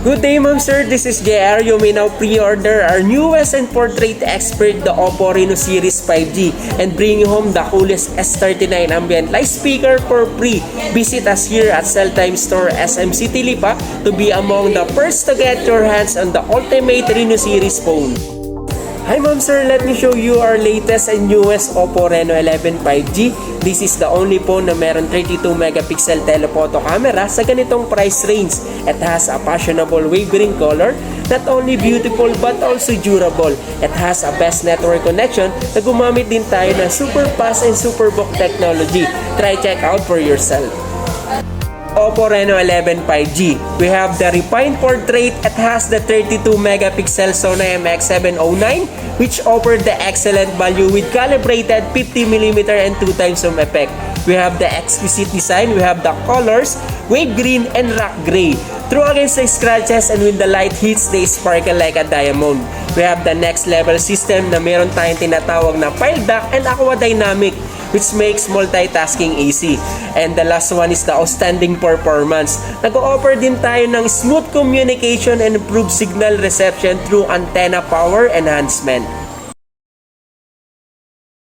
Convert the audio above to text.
Good day, ma'am sir. This is JR. You may now pre-order our newest and portrait expert, the Oppo Reno Series 5G, and bring you home the coolest S39 ambient light speaker for free. Visit us here at Celltime Store SM City Lipa to be among the first to get your hands on the ultimate Reno Series phone. Hi ma'am sir, let me show you our latest and newest Oppo Reno 11 5G. This is the only phone na meron 32 megapixel telephoto camera sa ganitong price range. It has a fashionable wavering color, not only beautiful but also durable. It has a best network connection na gumamit din tayo ng super fast and super book technology. Try check out for yourself. Oppo Reno 11 5G. We have the refined portrait. It has the 32 megapixel Sony MX709 which offered the excellent value with calibrated 50mm and 2x zoom effect. We have the exquisite design. We have the colors, wave green and rock gray. Through against the scratches and when the light hits, they sparkle like a diamond. We have the next level system na meron tayong tinatawag na file dock and aqua dynamic, which makes multitasking easy. And the last one is the outstanding performance. Nag-o-offer din tayo ng smooth communication and improved signal reception through antenna power enhancement.